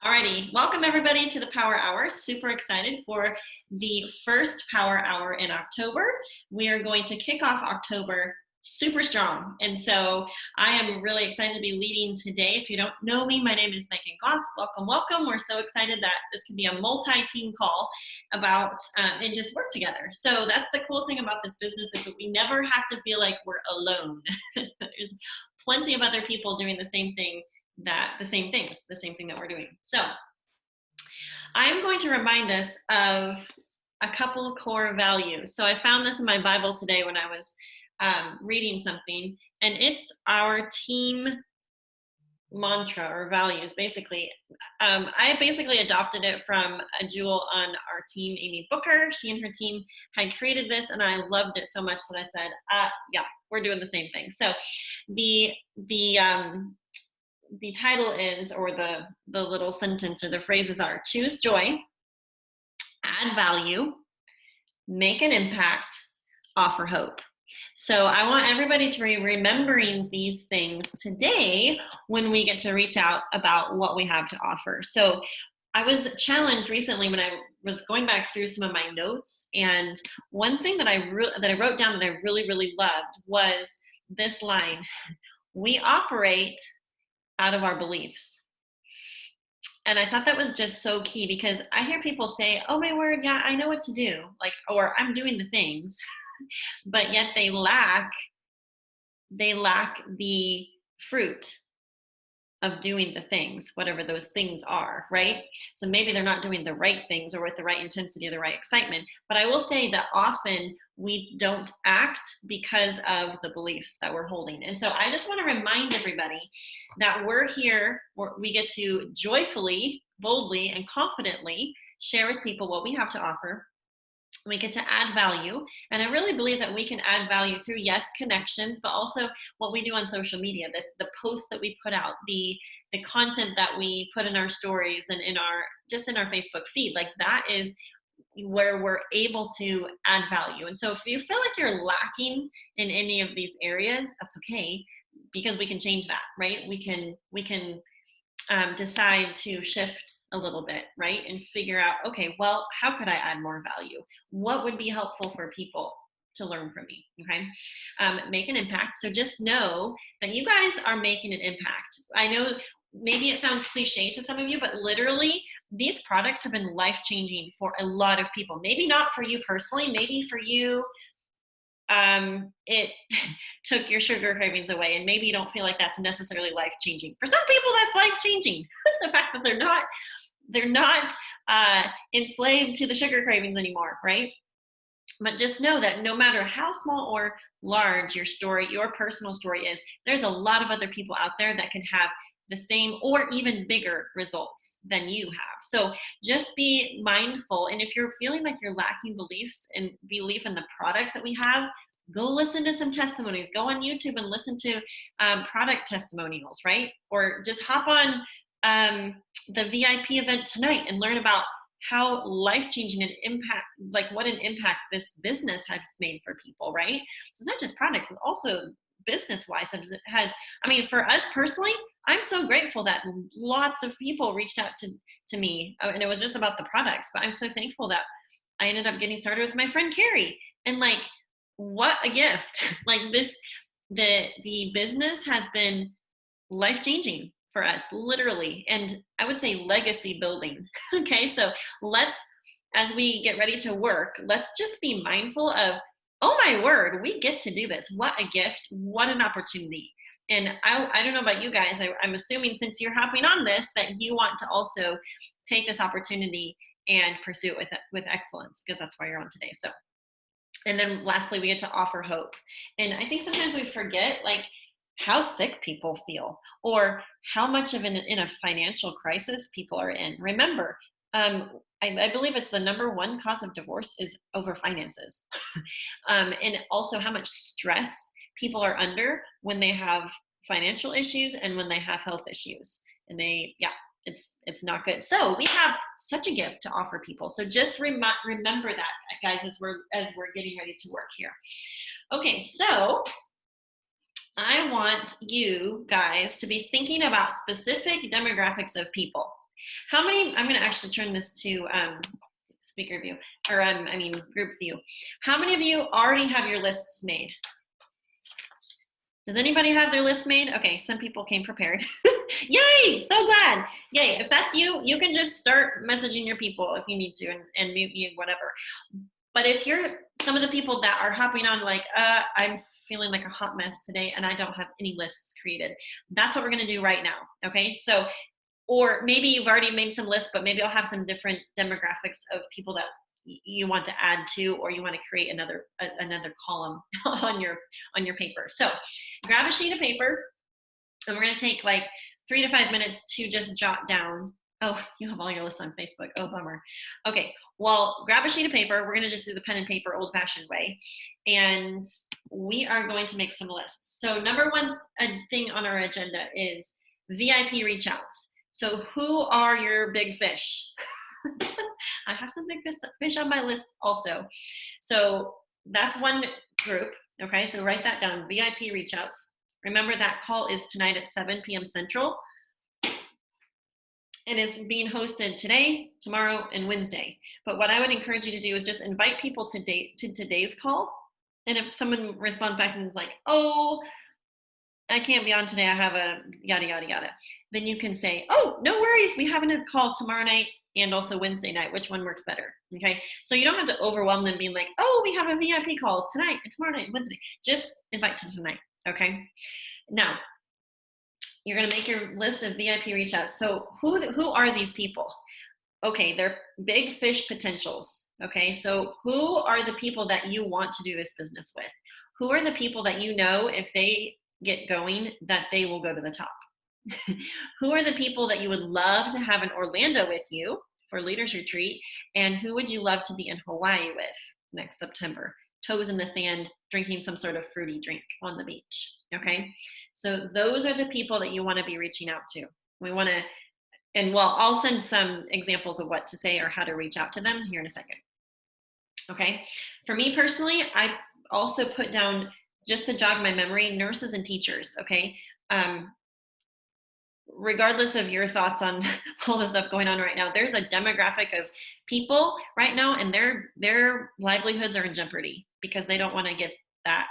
Alrighty, welcome everybody to the Power Hour. Super excited for the first Power Hour in October. We are going to kick off October super strong. And so I am really excited to be leading today. If you don't know me, my name is Megan Goff. Welcome, welcome. We're so excited that this can be a multi-team call about and just work together. So that's the cool thing about this business is that we never have to feel like we're alone. There's plenty of other people doing the same thing the same thing that we're doing. So I'm going to remind us of a couple of core values. So I found this in my Bible today when I was reading something, and it's our team mantra or values, basically. I basically adopted it from a jewel on our team, Amy Booker. She and her team had created this, and I loved it so much that I said, yeah, we're doing the same thing. So the title is, or the little sentence or the phrases are: choose joy, add value, make an impact, offer hope. So I want everybody to be remembering these things today when we get to reach out about what we have to offer. So I was challenged recently when I was going back through some of my notes, and one thing that I wrote down that I really loved was this line: we operate out of our beliefs. And I thought that was just so key, because I hear people say, oh my word, yeah, I know what to do, like, or I'm doing the things, but yet they lack the fruit of doing the things, whatever those things are, right? So maybe they're not doing the right things or with the right intensity or the right excitement. But I will say that often we don't act because of the beliefs that we're holding. And so I just want to remind everybody that we're here, we get to joyfully, boldly, and confidently share with people what we have to offer. We get to add value, and I really believe that we can add value through, yes, connections, but also what we do on social media, the posts that we put out, the content that we put in our stories and in our Facebook feed. Like, that is where we're able to add value. And so if you feel like you're lacking in any of these areas, that's okay, because we can change that, right? We can decide to shift a little bit, right? And figure out, okay, well, how could I add more value? What would be helpful for people to learn from me, okay? Make an impact. So just know that you guys are making an impact. I know maybe it sounds cliche to some of you, but literally these products have been life-changing for a lot of people. Maybe not for you personally, maybe for you, it took your sugar cravings away, and maybe you don't feel like that's necessarily life-changing. For some people, that's life-changing. The fact that they're not enslaved to the sugar cravings anymore, right? But just know that no matter how small or large your story, your personal story is, there's a lot of other people out there that can have the same or even bigger results than you have. So just be mindful. And if you're feeling like you're lacking belief in the products that we have, go listen to some testimonies. Go on YouTube and listen to product testimonials, right? Or just hop on the VIP event tonight and learn about how life-changing an impact, like what an impact this business has made for people, right? So it's not just products, it's also business-wise. It has, I mean, for us personally, I'm so grateful that lots of people reached out to me, and it was just about the products, but I'm so thankful that I ended up getting started with my friend Carrie. And like, what a gift. Like this, the business has been life-changing for us, literally, and I would say legacy building. Okay, so as we get ready to work, let's just be mindful of, oh my word, we get to do this. What a gift, what an opportunity. And I don't know about you guys, I'm assuming since you're hopping on this, that you want to also take this opportunity and pursue it with excellence, because that's why you're on today. So, and then lastly, we get to offer hope. And I think sometimes we forget, like, how sick people feel, or how much of in a financial crisis people are in. Remember, I believe it's the number one cause of divorce is over finances. And also how much stress people are under when they have financial issues and when they have health issues. And it's not good. So we have such a gift to offer people. So just remember that, guys, as we're getting ready to work here. Okay, so I want you guys to be thinking about specific demographics of people. How many, I'm going to actually turn this to speaker view, or group view. How many of you already have your lists made? Does anybody have their list made? Okay, some people came prepared. Yay, so glad. Yay, if that's you, you can just start messaging your people if you need to and mute me, whatever. But if you're some of the people that are hopping on like, I'm feeling like a hot mess today and I don't have any lists created, that's what we're gonna do right now, okay? So, or maybe you've already made some lists, but maybe I'll have some different demographics of people that you want to add to, or you want to create another column on your paper. So grab a sheet of paper, and we're going to take like 3 to 5 minutes to just jot down. Oh, you have all your lists on Facebook. Oh, bummer. Okay, well, grab a sheet of paper. We're going to just do the pen and paper old-fashioned way, and we are going to make some lists. So number one thing on our agenda is VIP reach outs. So who are your big fish? I have some big fish on my list also. So that's one group, okay? So write that down, VIP reach outs. Remember that call is tonight at 7 p.m. Central. And it's being hosted today, tomorrow, and Wednesday. But what I would encourage you to do is just invite people to today's call. And if someone responds back and is like, oh, I can't be on today, I have a yada, yada, yada, then you can say, oh, no worries, we have a call tomorrow night and also Wednesday night, which one works better, okay? So you don't have to overwhelm them being like, oh, we have a VIP call tonight and tomorrow night and Wednesday. Just invite to tonight, okay? Now, you're gonna make your list of VIP reach outs. So who are these people? Okay, they're big fish potentials, okay? So who are the people that you want to do this business with? Who are the people that you know if they get going that they will go to the top? Who are the people that you would love to have in Orlando with you for Leaders Retreat? And who would you love to be in Hawaii with next September? Toes in the sand, drinking some sort of fruity drink on the beach, okay? So those are the people that you want to be reaching out to. We want to, and well, I'll send some examples of what to say or how to reach out to them here in a second, okay? For me personally, I also put down, just to jog my memory, nurses and teachers, okay? Regardless of your thoughts on all the stuff going on right now, there's a demographic of people right now, and their livelihoods are in jeopardy because they don't want to get that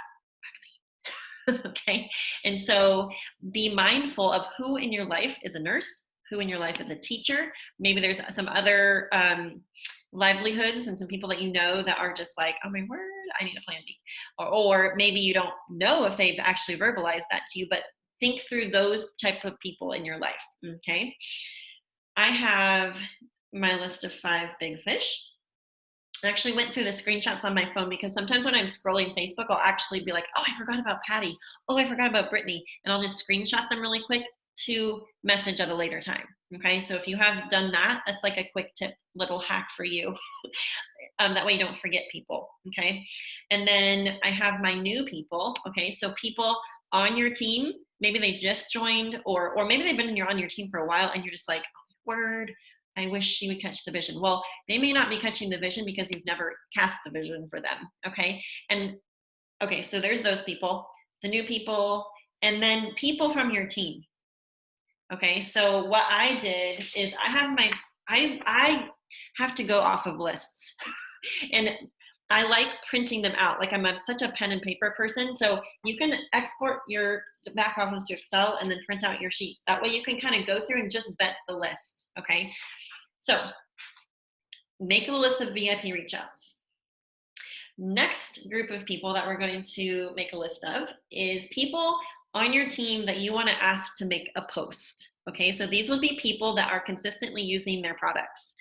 vaccine. Okay, and so be mindful of who in your life is a nurse, who in your life is a teacher. Maybe there's some other livelihoods and some people that you know that are just like, oh my word, I need a plan B. Or maybe you don't know if they've actually verbalized that to you, but think through those type of people in your life, okay? I have my list of 5 big fish. I actually went through the screenshots on my phone because sometimes when I'm scrolling Facebook, I'll actually be like, oh, I forgot about Patty. Oh, I forgot about Brittany. And I'll just screenshot them really quick to message at a later time, okay? So if you have done that, that's like a quick tip, little hack for you. That way you don't forget people, okay? And then I have my new people, okay? So people on your team, maybe they just joined, or maybe they've been on your team for a while and you're just like, oh, word, I wish she would catch the vision. Well, they may not be catching the vision because you've never cast the vision for them, okay? And okay, so there's those people, the new people, and then people from your team. Okay, so what I did is I have to go off of lists. And I like printing them out. Like I'm such a pen and paper person. So you can export your back office to Excel and then print out your sheets. That way you can kind of go through and just vet the list, okay? So make a list of VIP reach outs. Next group of people that we're going to make a list of is people on your team that you want to ask to make a post, okay? So these would be people that are consistently using their products.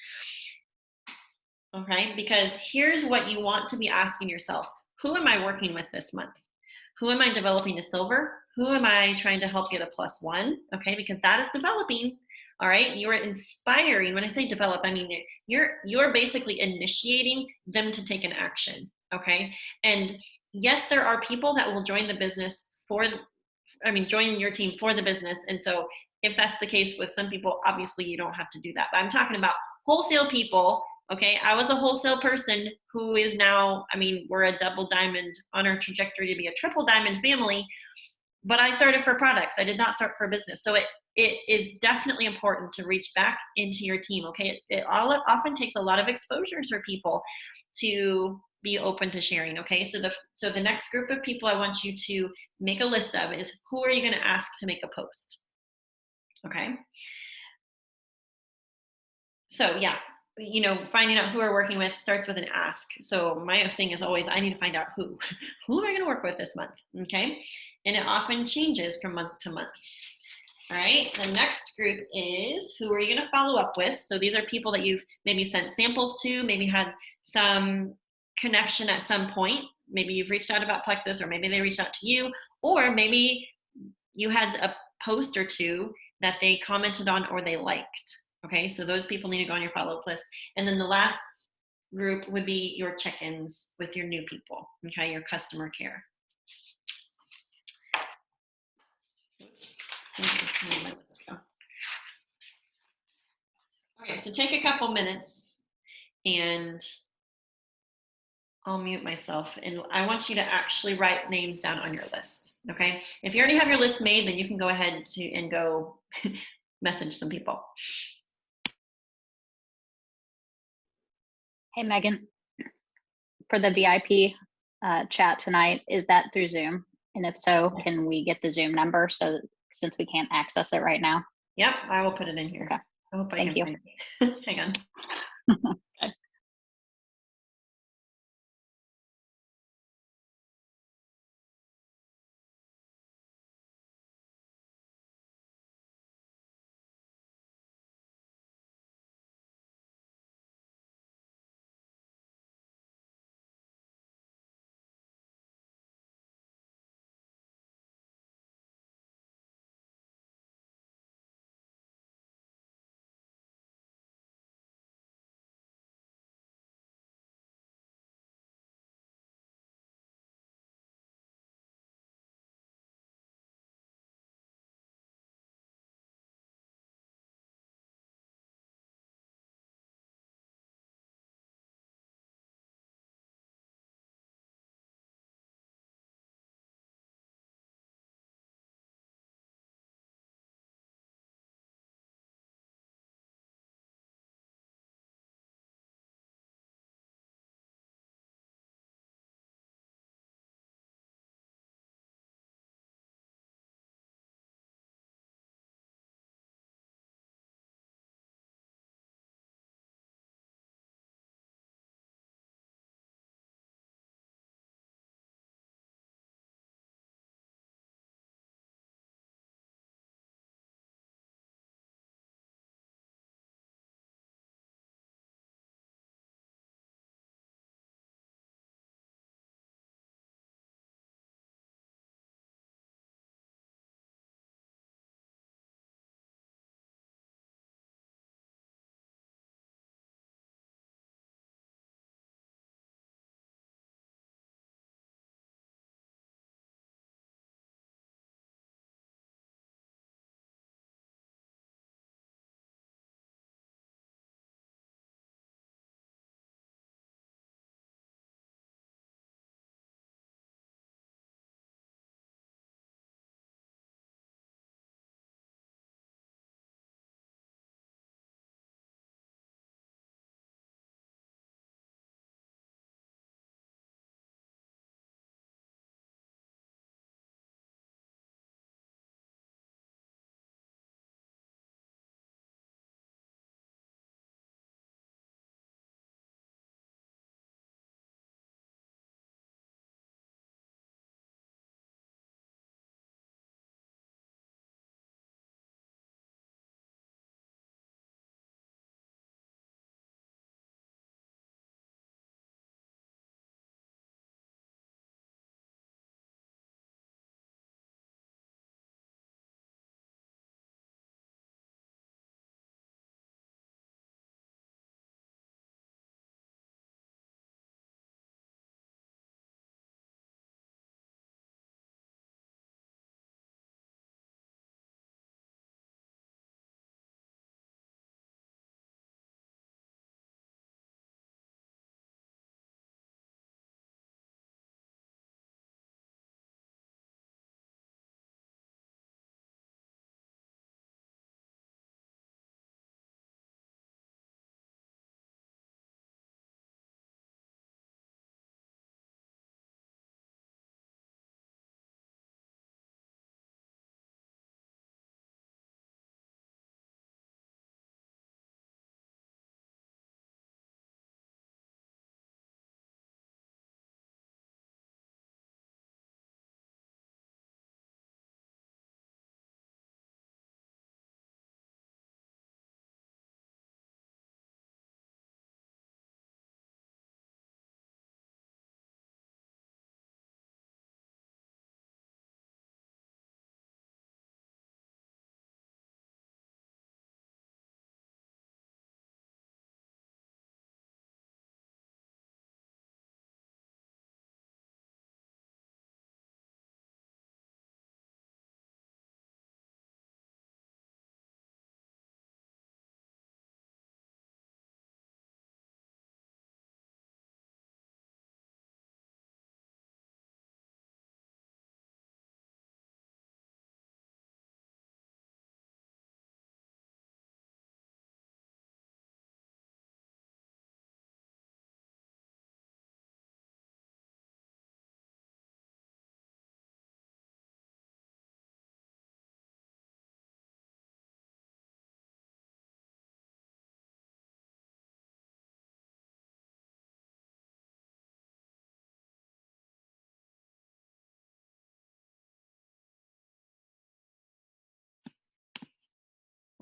Okay, because here's what you want to be asking yourself. Who am I working with this month? Who am I developing to silver? Who am I trying to help get a +1? Okay, because that is developing. All right, you're inspiring. When I say develop, I mean you're basically initiating them to take an action. Okay, and yes, there are people that will join the business join your team for the business. And so if that's the case with some people, obviously you don't have to do that. But I'm talking about wholesale people. Okay, I was a wholesale person who is now, we're a double diamond on our trajectory to be a triple diamond family, but I started for products. I did not start for business. So it is definitely important to reach back into your team. Okay, it often takes a lot of exposure for people to be open to sharing. Okay, so the next group of people I want you to make a list of is, who are you going to ask to make a post? Okay, so yeah, finding out who we're working with starts with an ask. So my thing is always, I need to find out who am I going to work with this month? Okay, and it often changes from month to month. All right, the next group is, who are you going to follow up with? So these are people that you've maybe sent samples to, maybe had some connection at some point. Maybe you've reached out about Plexus, or maybe they reached out to you, or maybe you had a post or two that they commented on or they liked. Okay, so those people need to go on your follow-up list. And then the last group would be your check-ins with your new people, okay, your customer care. Okay, so take a couple minutes and I'll mute myself, and I want you to actually write names down on your list. Okay, if you already have your list made, then you can go ahead and go message some people. Hey, Megan, for the VIP chat tonight, is that through Zoom? And if so, can we get the Zoom number, so since we can't access it right now? Yep, I will put it in here. Okay. I hope I Thank can you. find it. Hang on. Okay.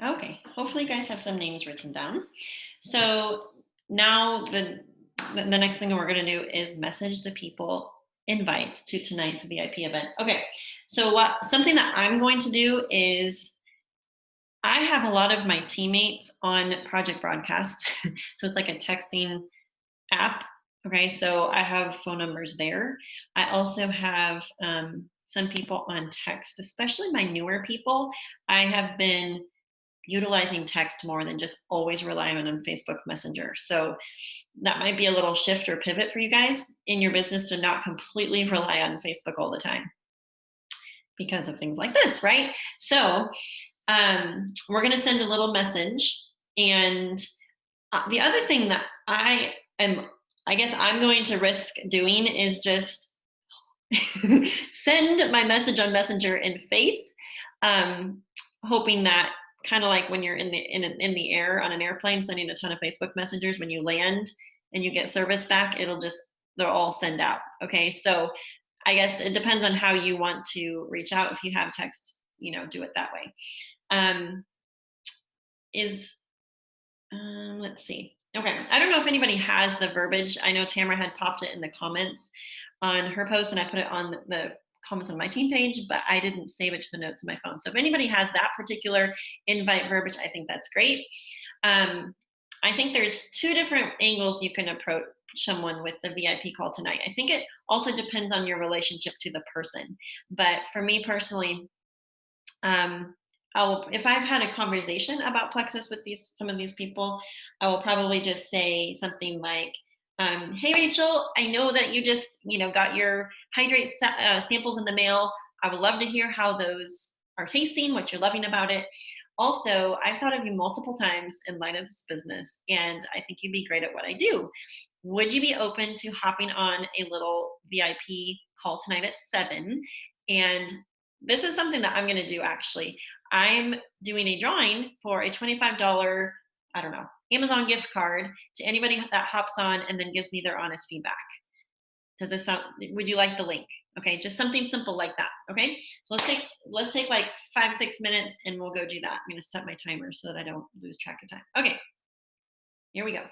Okay, hopefully you guys have some names written down. So now the next thing we're going to do is message the people invites to tonight's VIP event. Okay, so what something that I'm going to do is I have a lot of my teammates on Project Broadcast, so it's like a texting app. Okay, so I have phone numbers there. I also have some people on text, especially my newer people. I have been utilizing text more than just always relying on Facebook Messenger. So that might be a little shift or pivot for you guys in your business to not completely rely on Facebook all the time because of things like this, right? So we're going to send a little message. And the other thing that I guess I'm going to risk doing is just send my message on Messenger in faith, um, hoping that kind of like when you're in the air on an airplane, sending a ton of Facebook messengers. When you land and you get service back, they'll all send out. Okay, so I guess it depends on how you want to reach out. If you have text, do it that way. Um, is Let's see. Okay, I don't know if anybody has the verbiage. I know Tamara had popped it in the comments on her post, and I put it on the comments on my team page, but I didn't save it to the notes on my phone. So if anybody has that particular invite verbiage, I think that's great. I think there's two different angles you can approach someone with the VIP call tonight. I think it also depends on your relationship to the person. But for me personally, if I've had a conversation about plexus with some of these people, I will probably just say something like, "Hey Rachel, I know that you just got your hydrate samples in the mail. I would love to hear how those are tasting, what you're loving about it. Also, I've thought of you multiple times in light of this business, and I think you'd be great at what I do. Would you be open to hopping on a little VIP call tonight at 7? And this is something that I'm going to do actually. I'm doing a drawing for a $25, I don't know, Amazon gift card to anybody that hops on and then gives me their honest feedback. Does this sound, would you like the link? Okay, just something simple like that. Okay, so let's take like 5-6 minutes and we'll go do that. I'm going to set my timer so that I don't lose track of time. Okay, here we go.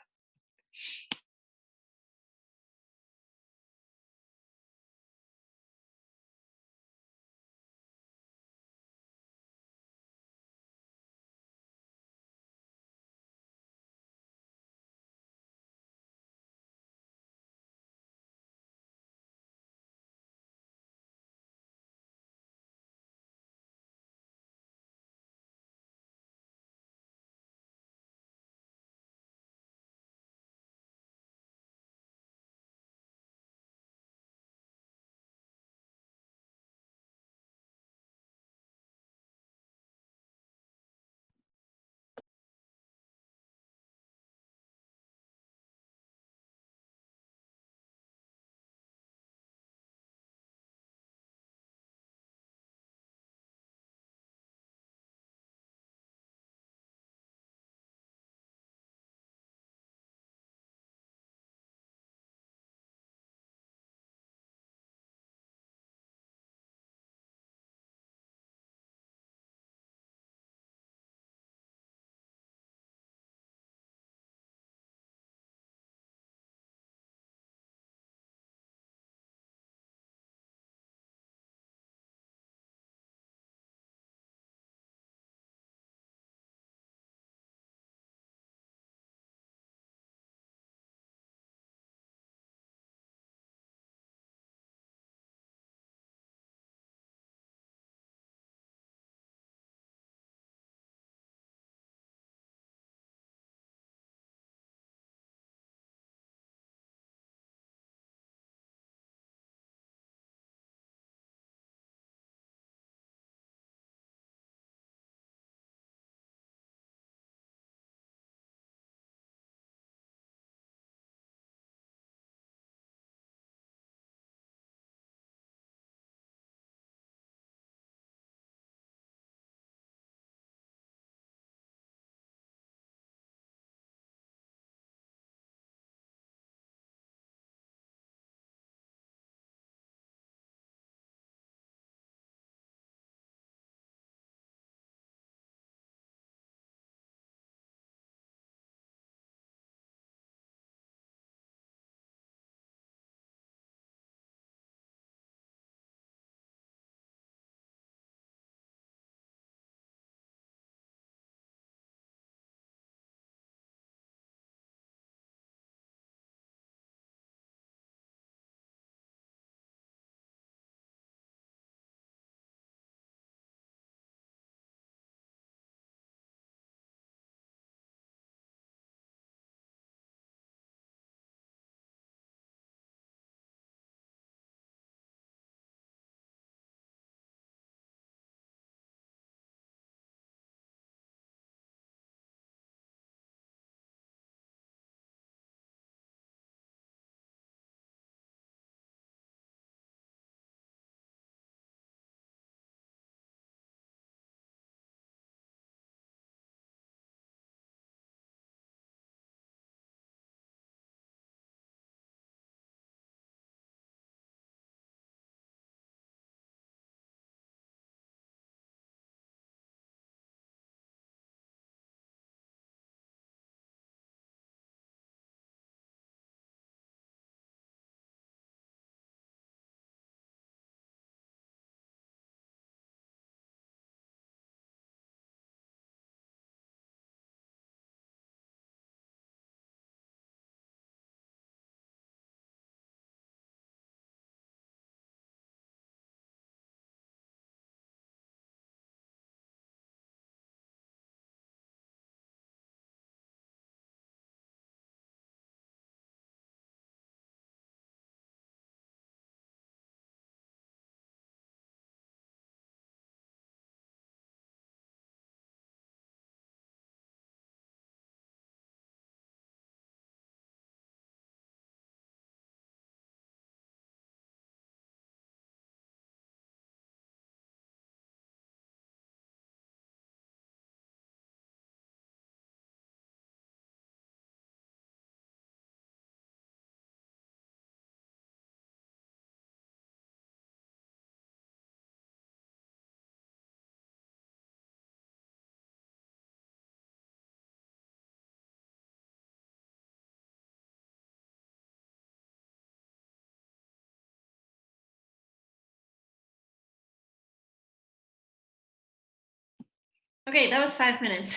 Okay, that was 5 minutes.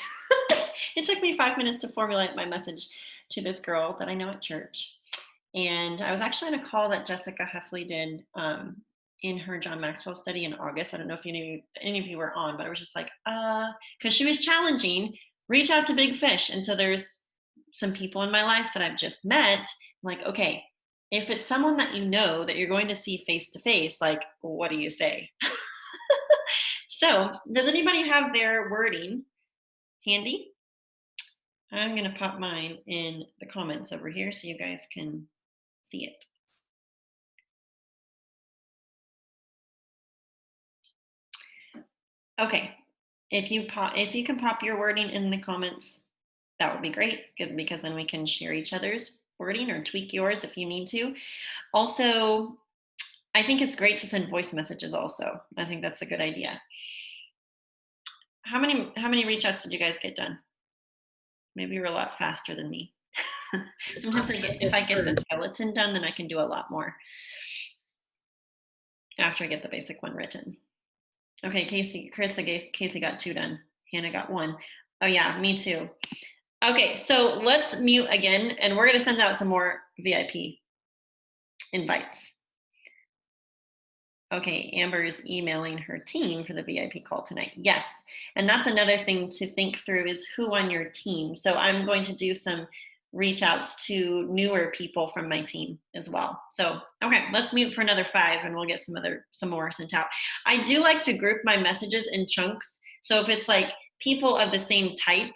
It took me 5 minutes to formulate my message to this girl that I know at church. And I was actually on a call that Jessica Heffley did in her John Maxwell study in August. I don't know if any of you were on, but I was just like, because she was challenging, reach out to big fish. And so there's some people in my life that I've just met. I'm like, okay, if it's someone that you know that you're going to see face to face, like, what do you say? So, does anybody have their wording handy? I'm going to pop mine in the comments over here so you guys can see it. Okay. If you can pop your wording in the comments, that would be great, good, because then we can share each other's wording or tweak yours if you need to. Also, I think it's great to send voice messages also. I think that's a good idea. How many reach outs did you guys get done? Maybe you're a lot faster than me. Sometimes if I get the skeleton done, then I can do a lot more after I get the basic one written. Okay, Casey got 2 done. Hannah got 1. Oh yeah, me too. Okay, so let's mute again, and we're gonna send out some more VIP invites. Okay, Amber's emailing her team for the VIP call tonight. Yes, and that's another thing to think through is who on your team. So I'm going to do some reach outs to newer people from my team as well. So, okay, let's mute for another 5 and we'll get some more sent out. I do like to group my messages in chunks. So if it's like people of the same type,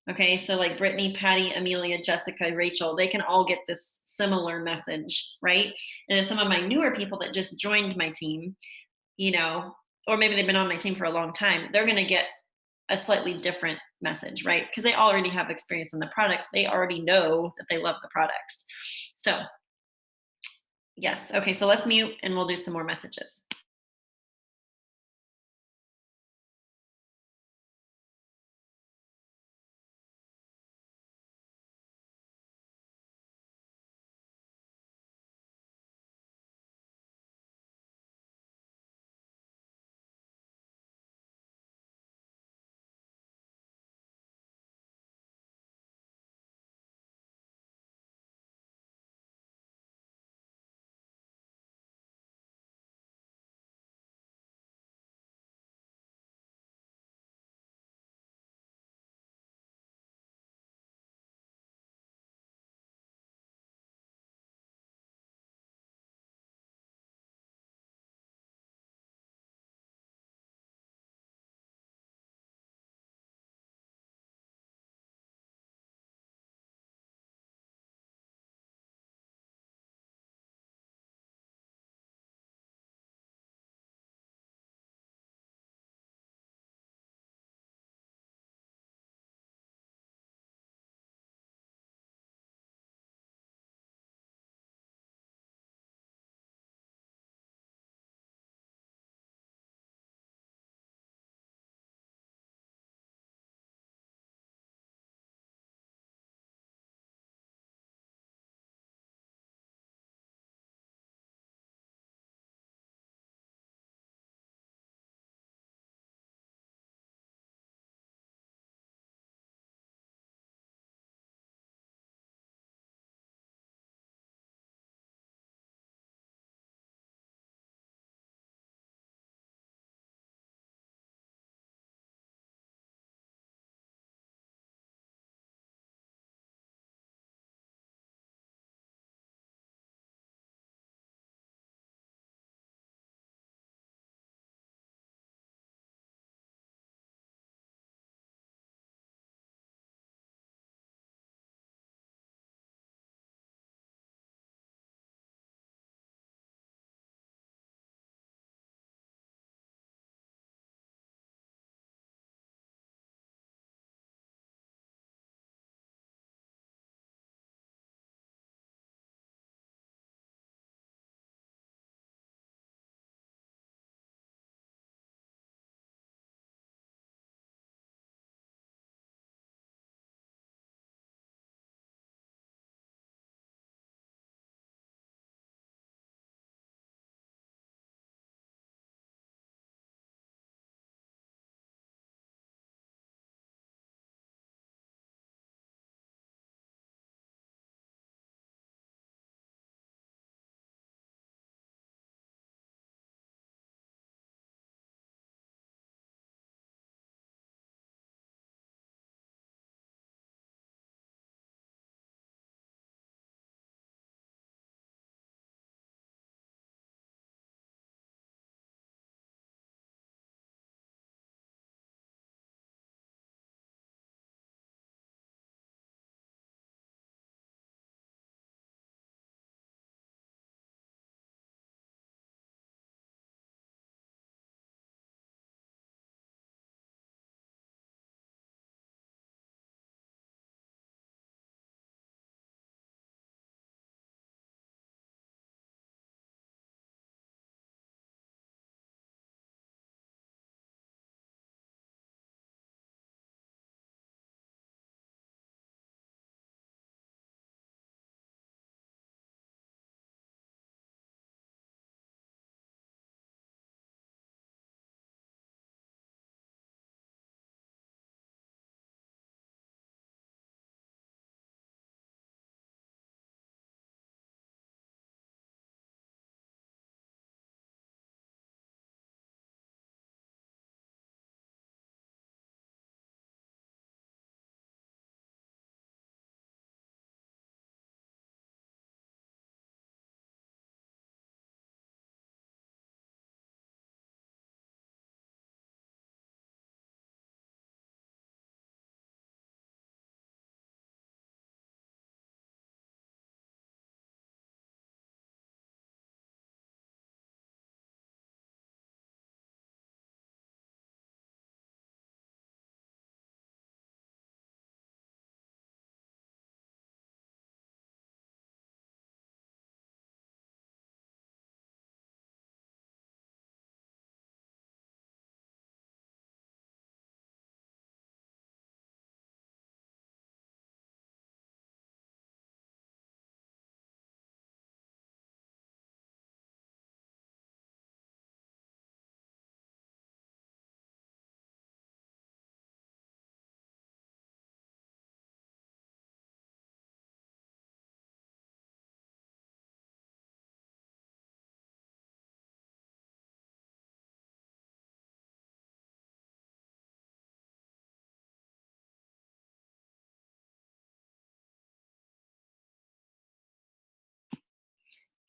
okay, so like Brittany, Patty, Amelia, Jessica, Rachel, they can all get this similar message, right? And then some of my newer people that just joined my team, you know, or maybe they've been on my team for a long time, they're going to get a slightly different message, right? Because they already have experience in the products. They already know that they love the products. So, yes. Okay, so let's mute and we'll do some more messages.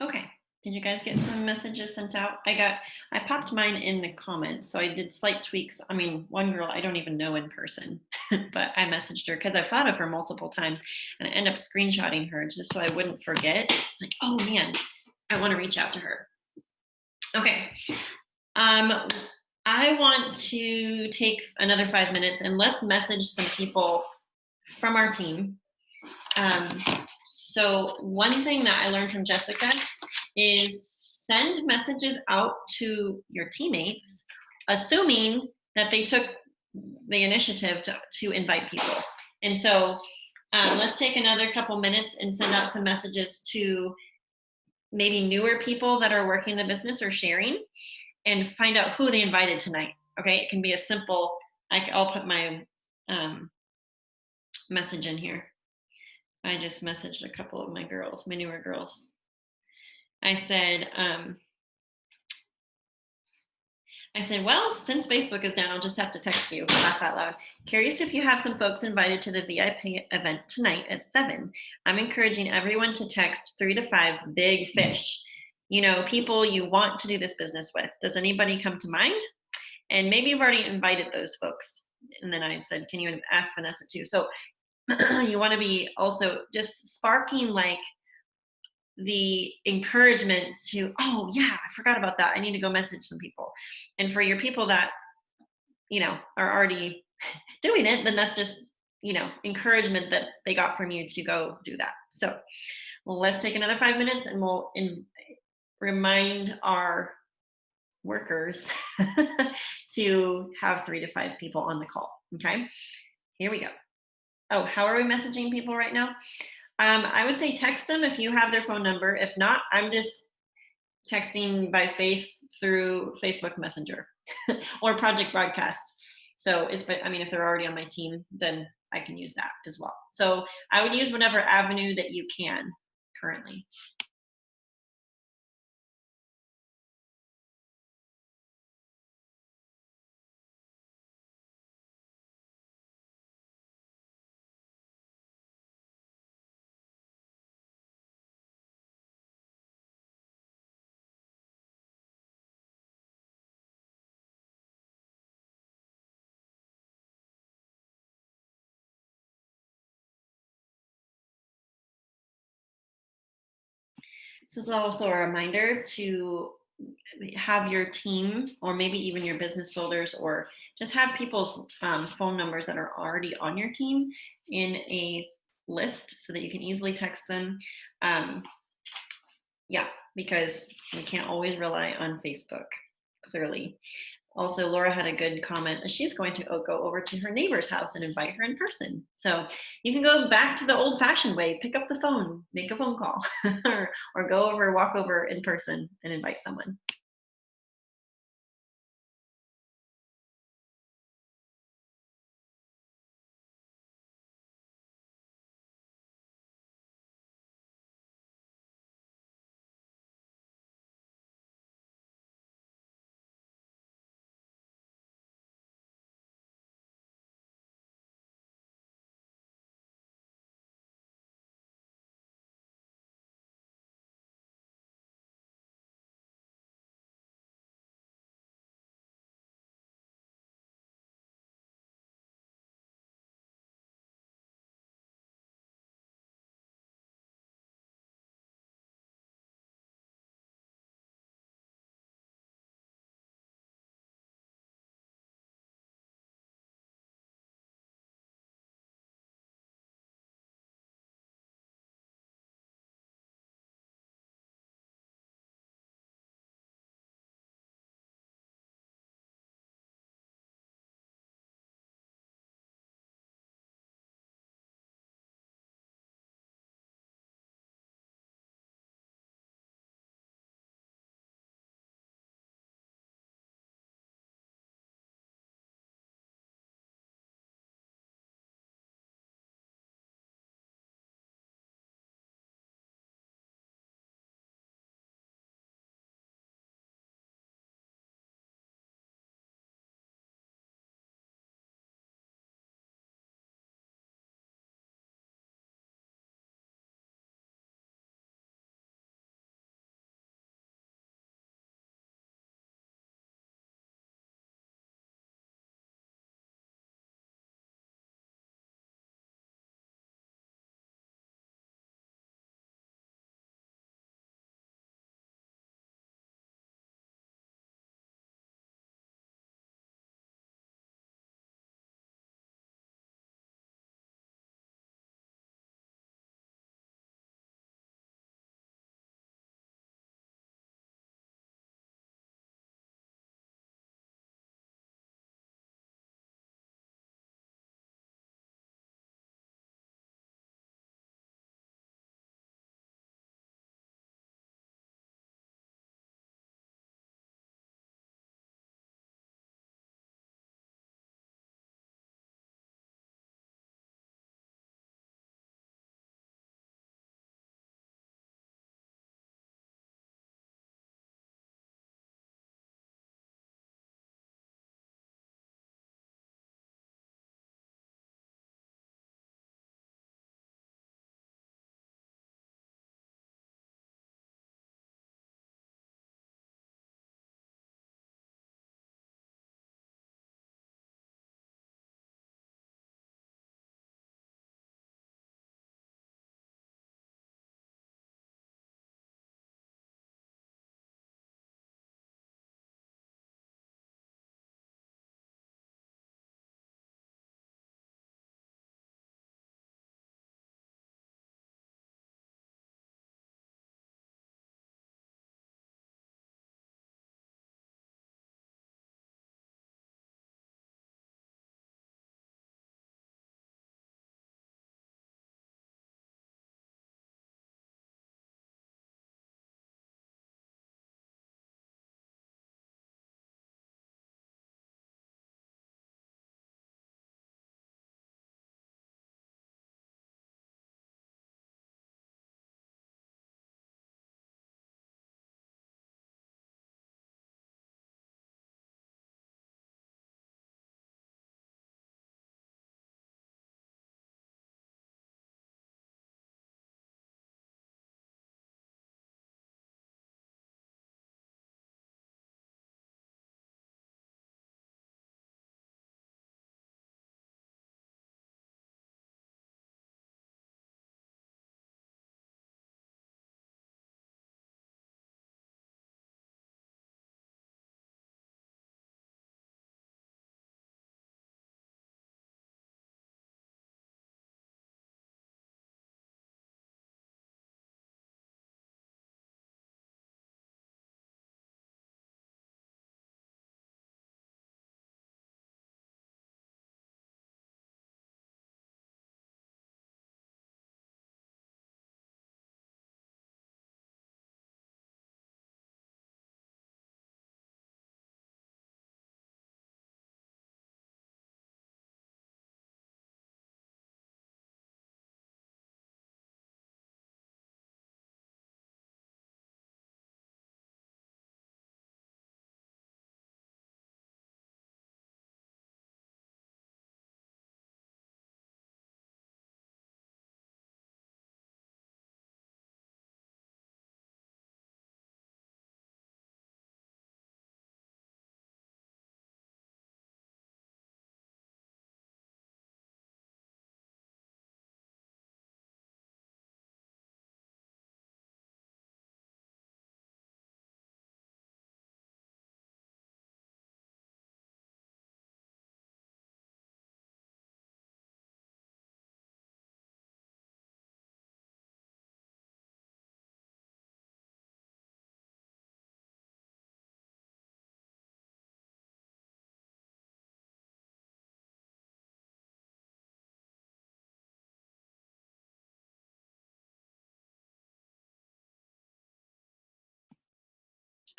Okay. Did you guys get some messages sent out? I popped mine in the comments, so I did slight tweaks. I mean, one girl I don't even know in person, but I messaged her because I've thought of her multiple times, and I end up screenshotting her just so I wouldn't forget. Like, oh man, I want to reach out to her. Okay. I want to take another 5 minutes and let's message some people from our team. So one thing that I learned from Jessica is send messages out to your teammates, assuming that they took the initiative to invite people. And so let's take another couple minutes and send out some messages to maybe newer people that are working the business or sharing, and find out who they invited tonight. Okay, it can be a simple, I'll put my message in here. I just messaged a couple of my girls, my newer girls. I said, well, since Facebook is down, I'll just have to text you, laugh out loud. Curious if you have some folks invited to the VIP event tonight at 7. I'm encouraging everyone to text 3 to 5 big fish. You know, people you want to do this business with. Does anybody come to mind? And maybe you've already invited those folks. And then I said, can you ask Vanessa too? So you want to be also just sparking like the encouragement to, oh yeah, I forgot about that. I need to go message some people. And for your people that, you know, are already doing it, then that's just, you know, encouragement that they got from you to go do that. So let's take another 5 minutes and we'll remind our workers to have 3 to 5 people on the call. Okay, here we go. Oh, how are we messaging people right now? I would say text them if you have their phone number. If not, I'm just texting by faith through Facebook Messenger or Project Broadcast. So if they're already on my team, then I can use that as well. So I would use whatever avenue that you can currently. This is also a reminder to have your team, or maybe even your business builders, or just have people's phone numbers that are already on your team in a list so that you can easily text them. Yeah, because we can't always rely on Facebook, clearly. Also, Laura had a good comment. She's going to go over to her neighbor's house and invite her in person. So you can go back to the old fashioned way, pick up the phone, make a phone call, or go over, walk over in person and invite someone.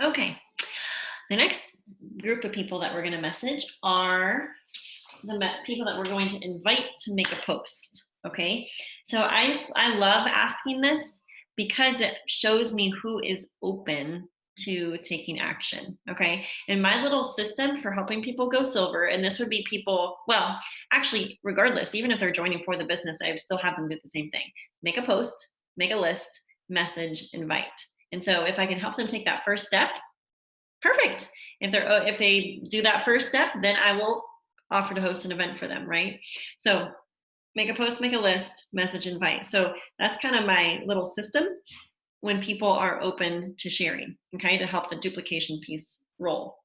Okay. The next group of people that we're going to message are the people that we're going to invite to make a post. Okay. So I love asking this because it shows me who is open to taking action. Okay. And my little system for helping people go silver, and this would be people, well, actually, regardless, even if they're joining for the business, I still have them do the same thing: make a post, make a list, message, invite. And so if I can help them take that first step, perfect. If they do that first step, then I will offer to host an event for them, right? So make a post, make a list, message, invite. So that's kind of my little system when people are open to sharing, okay, to help the duplication piece roll.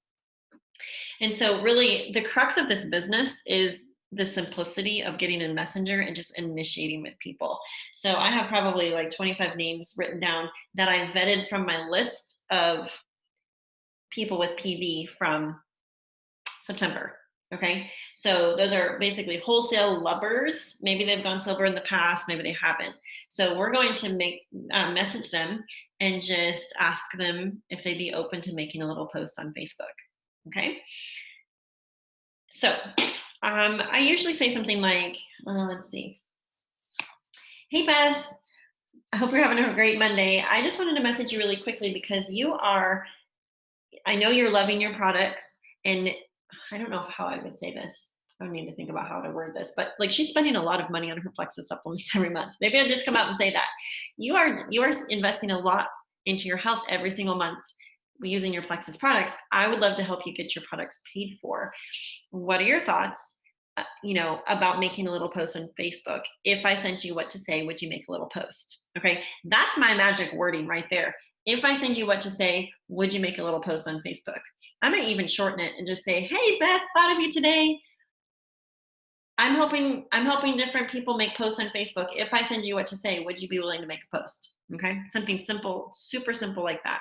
And so really the crux of this business is the simplicity of getting in Messenger and just initiating with people. So I have probably like 25 names written down that I vetted from my list of people with PV from September. Okay. So those are basically wholesale lovers. Maybe they've gone silver in the past, maybe they haven't. So we're going to message them and just ask them if they'd be open to making a little post on Facebook. Okay. So I usually say something like, let's see. Hey, Beth, I hope you're having a great Monday. I just wanted to message you really quickly because I know you're loving your products, and I don't know how I would say this. I need to think about how to word this, but like, she's spending a lot of money on her Plexus supplements every month. Maybe I'll just come out and say that you are investing a lot into your health every single month using your Plexus products. I would love to help you get your products paid for. What are your thoughts? About making a little post on Facebook. If I sent you what to say, would you make a little post? Okay, that's my magic wording right there. If I send you what to say, would you make a little post on Facebook? I might even shorten it and just say, hey, Beth, thought of you today. I'm helping different people make posts on Facebook. If I send you what to say, would you be willing to make a post? Okay, something simple, super simple like that.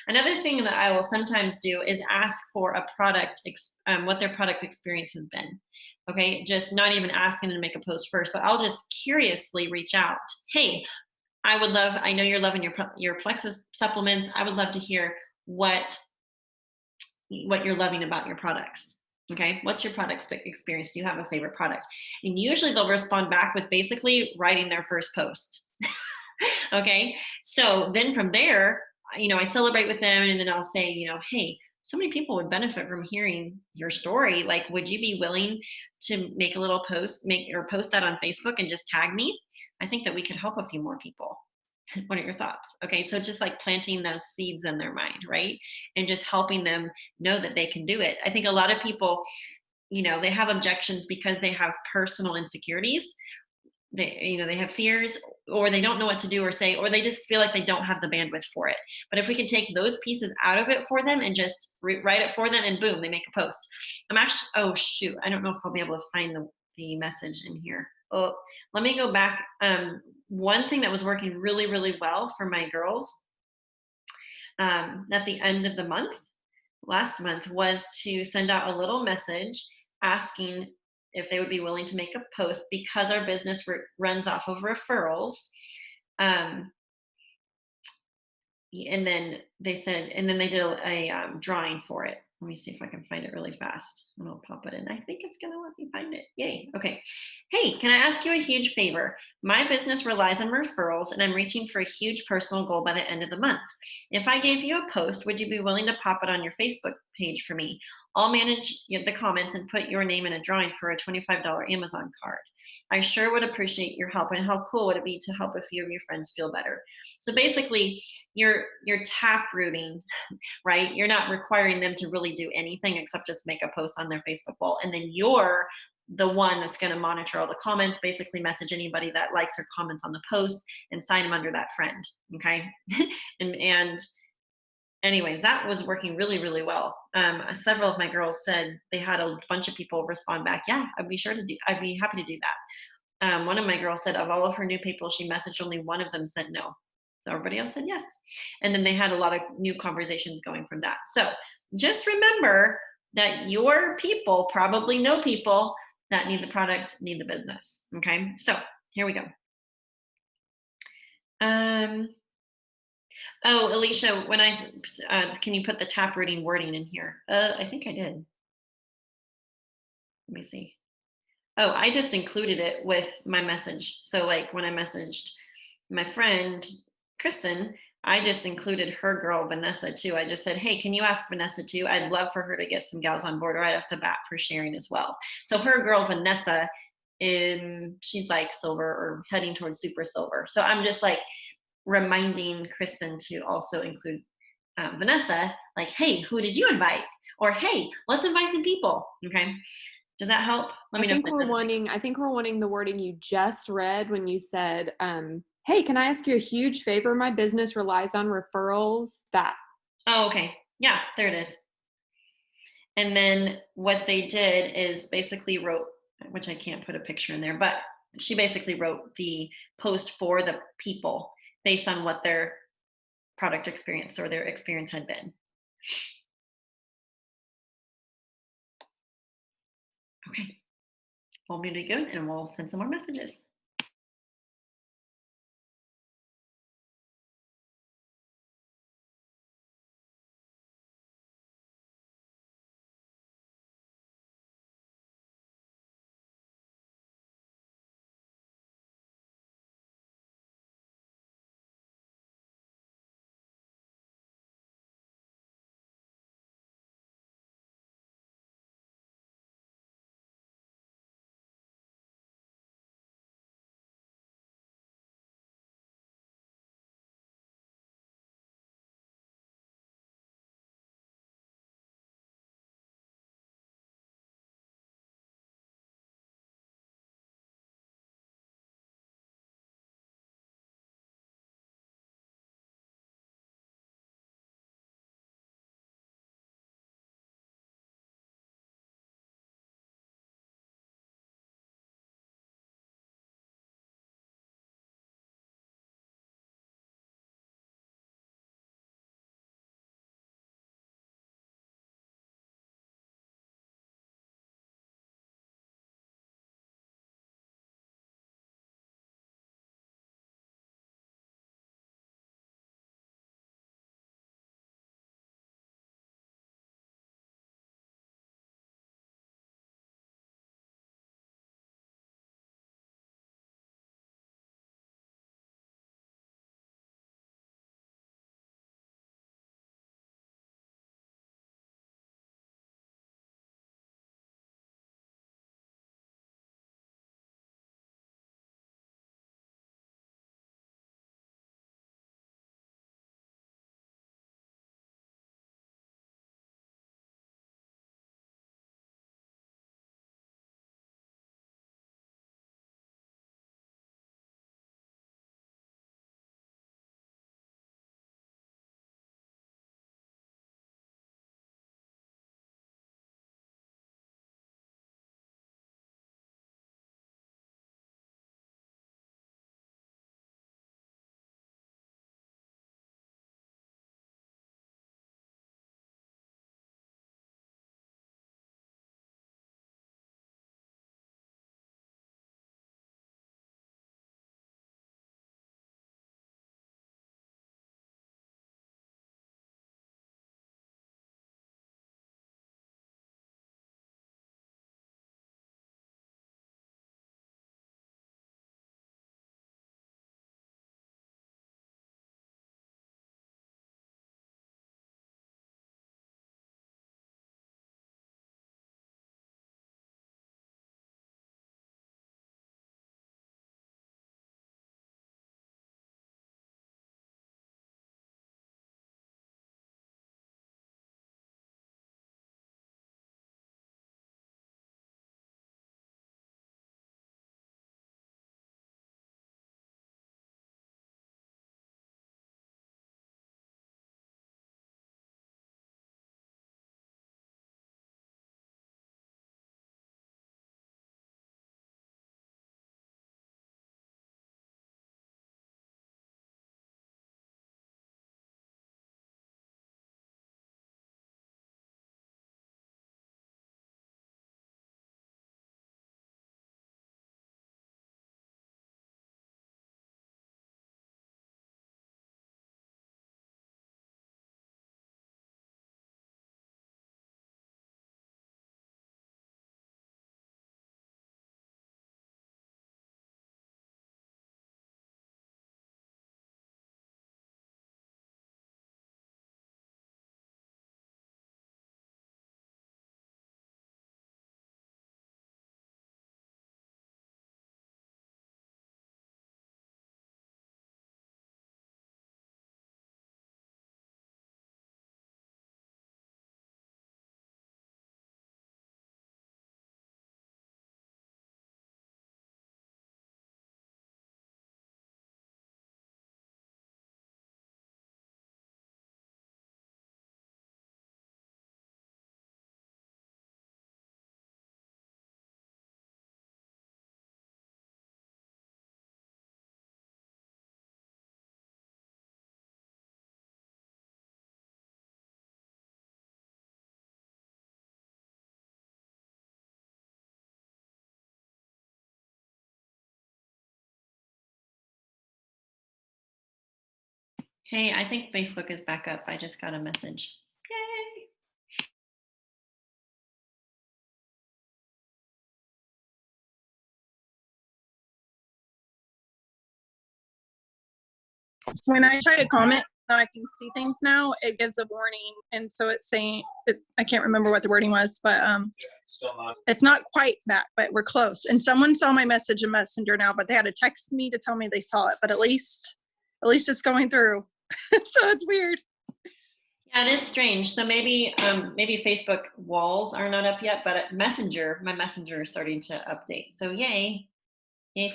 Another thing that I will sometimes do is ask for a product, what their product experience has been. Okay, just not even asking them to make a post first, but I'll just curiously reach out. Hey, I know you're loving your Plexus supplements. I would love to hear what you're loving about your products. Okay, what's your product experience? Do you have a favorite product? And usually they'll respond back with basically writing their first post. Okay, so then from there, I celebrate with them, and then I'll say, hey, so many people would benefit from hearing your story. Like, would you be willing to make a little post, post that on Facebook and just tag me? I think that we could help a few more people. What are your thoughts? Okay, so just like planting those seeds in their mind, right? And just helping them know that they can do it. I think a lot of people, they have objections because they have personal insecurities. They have fears, or they don't know what to do or say, or they just feel like they don't have the bandwidth for it. But if we can take those pieces out of it for them and just write it for them, and boom, they make a post. Oh shoot, I don't know if I'll be able to find the message in here. Oh, let me go back. One thing that was working really, really well for my girls at the end of the month, last month, was to send out a little message asking if they would be willing to make a post, because our business runs off of referrals. And then they did a drawing for it. Let me see if I can find it really fast, and I'll pop it in. I think it's going to let me find it. Yay. Okay. Hey, can I ask you a huge favor? My business relies on referrals, and I'm reaching for a huge personal goal by the end of the month. If I gave you a post, would you be willing to pop it on your Facebook page for me? I'll manage the comments and put your name in a drawing for a $25 Amazon card. I sure would appreciate your help, and how cool would it be to help a few of your friends feel better? So basically, you're tap rooting, right? You're not requiring them to really do anything except just make a post on their Facebook wall. And then you're the one that's going to monitor all the comments, basically message anybody that likes or comments on the post and sign them under that friend. Okay. and anyways, that was working really, really well. Several of my girls said they had a bunch of people respond back. Yeah, I'd be happy to do that. One of my girls said of all of her new people she messaged, only one of them said no. So everybody else said yes. And then they had a lot of new conversations going from that. So just remember that your people probably know people that need the products, need the business. Okay, so here we go. Oh, Alicia, when can you put the taprooting wording in here? I think I did. Let me see. Oh, I just included it with my message. So like when I messaged my friend Kristen, I just included her girl Vanessa too. I just said, "Hey, can you ask Vanessa too? I'd love for her to get some gals on board right off the bat for sharing as well." So her girl Vanessa, she's like silver or heading towards super silver. So I'm just like reminding Kristen to also include Vanessa. Like, "Hey, who did you invite?" Or, "Hey, let's invite some people." Okay, does that help? Let me know if that doesn't. I think we're wanting the wording you just read when you said, hey, can I ask you a huge favor? My business relies on referrals. That. Oh, okay. Yeah, there it is. And then what they did is basically wrote, which I can't put a picture in there, but she basically wrote the post for the people based on what their product experience or their experience had been. Okay. We'll be good and we'll send some more messages. Hey, I think Facebook is back up. I just got a message. Yay! When I try to comment, I can see things now. It gives a warning, and so it's saying I can't remember what the wording was, but it's not quite that, but we're close. And someone saw my message in Messenger now, but they had to text me to tell me they saw it. But at least it's going through. So it's weird. Yeah, it is strange. So maybe Facebook walls are not up yet, but at Messenger, my Messenger is starting to update. So yay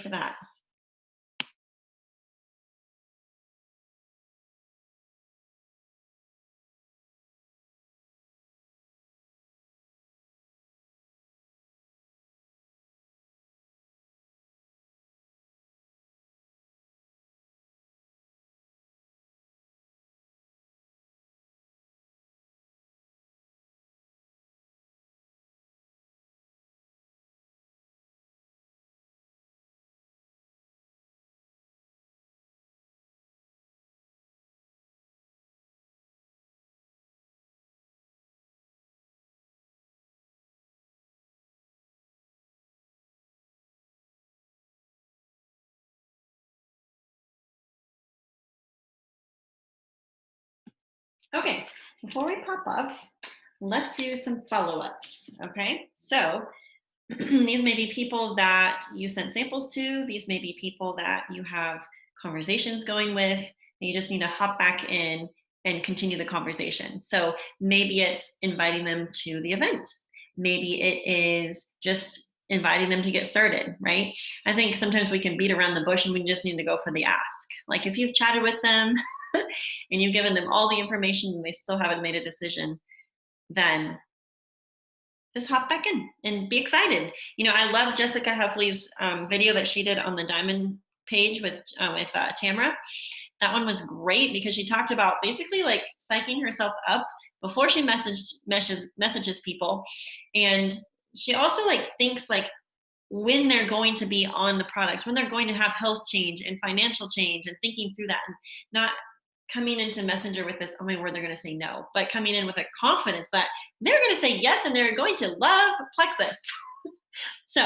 for that. Okay, before we pop off, let's do some follow-ups. Okay, so these may be people that you sent samples to. These may be people that you have conversations going with, and you just need to hop back in and continue the conversation. So maybe it's inviting them to the event. Maybe it is just inviting them to get started, right? I think sometimes we can beat around the bush and we just need to go for the ask. Like if you've chatted with them and you've given them all the information and they still haven't made a decision, then just hop back in and be excited. You know, I love Jessica Heffley's video that she did on the Diamond page with Tamara. That one was great because she talked about basically like psyching herself up before she messages people, and she also like thinks like when they're going to be on the products, when they're going to have health change and financial change, and thinking through that, and not coming into Messenger with this, oh my word, they're going to say no, but coming in with a confidence that they're going to say yes and they're going to love Plexus. So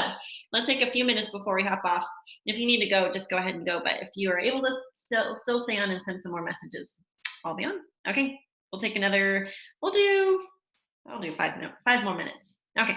let's take a few minutes before we hop off. If you need to go, just go ahead and go. But if you are able to still stay on and send some more messages, I'll be on. Okay, we'll take another, I'll do 5 more minutes. Okay.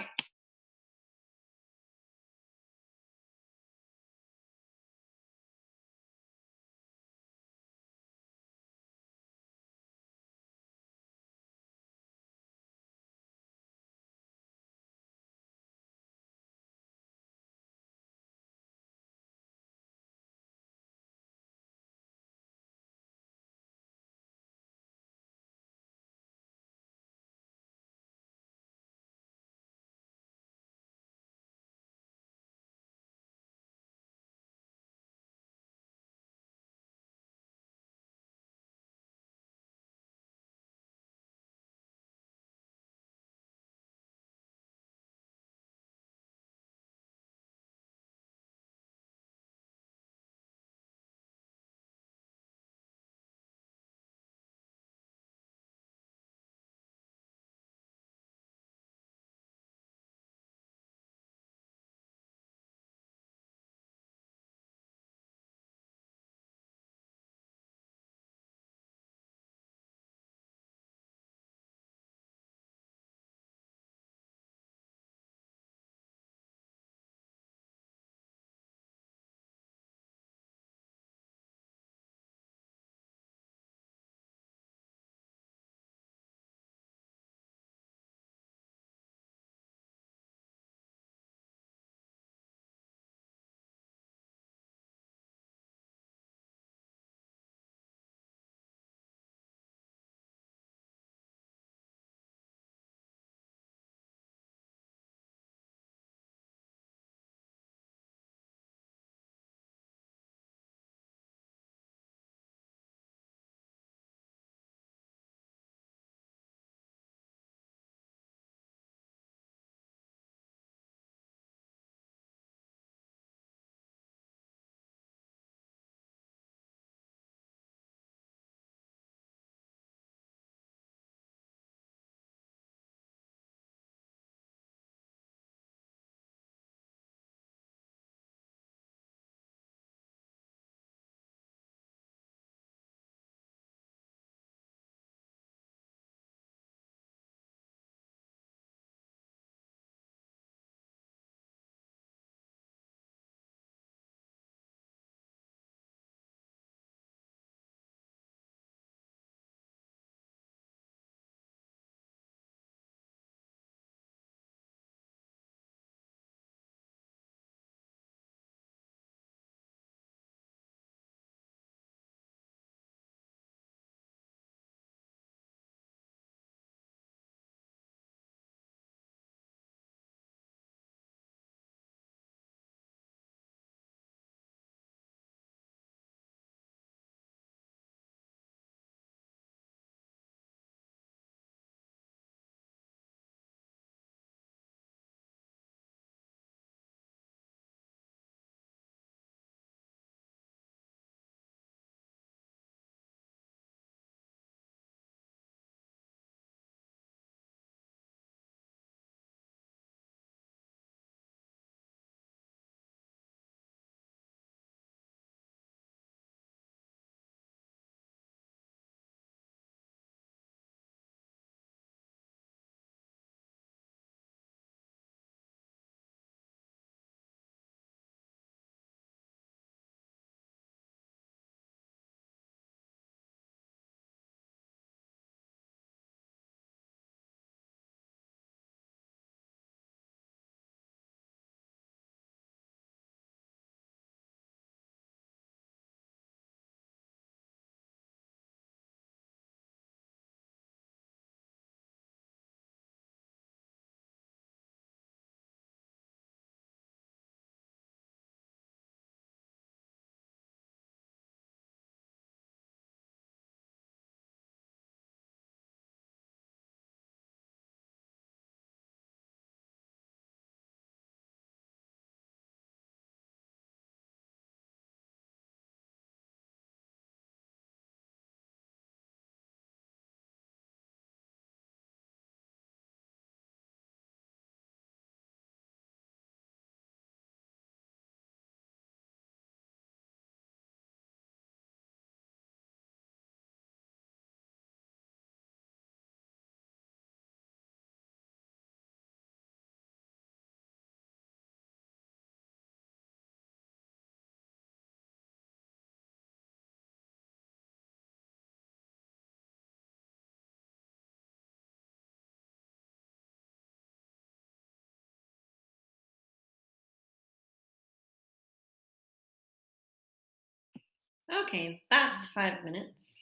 Okay, that's 5 minutes.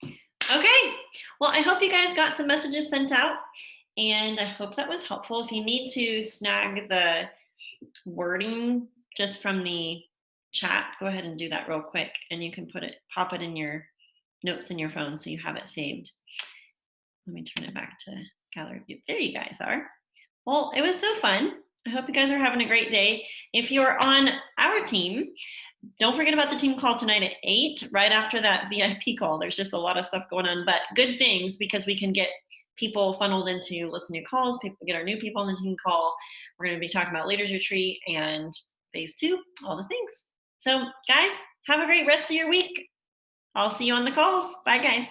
Okay, well, I hope you guys got some messages sent out, and I hope that was helpful. If you need to snag the wording just from the chat, go ahead and do that real quick, and you can pop it in your notes in your phone so you have it saved. Let me turn it back to gallery view. There you guys are. Well, it was so fun. I hope you guys are having a great day. If you're on our team, don't forget about the team call tonight at 8, right after that VIP call. There's just a lot of stuff going on, but good things because we can get people funneled into listening to calls, people get our new people on the team call. We're going to be talking about Leaders Retreat and phase 2, all the things. So guys, have a great rest of your week. I'll see you on the calls. Bye guys.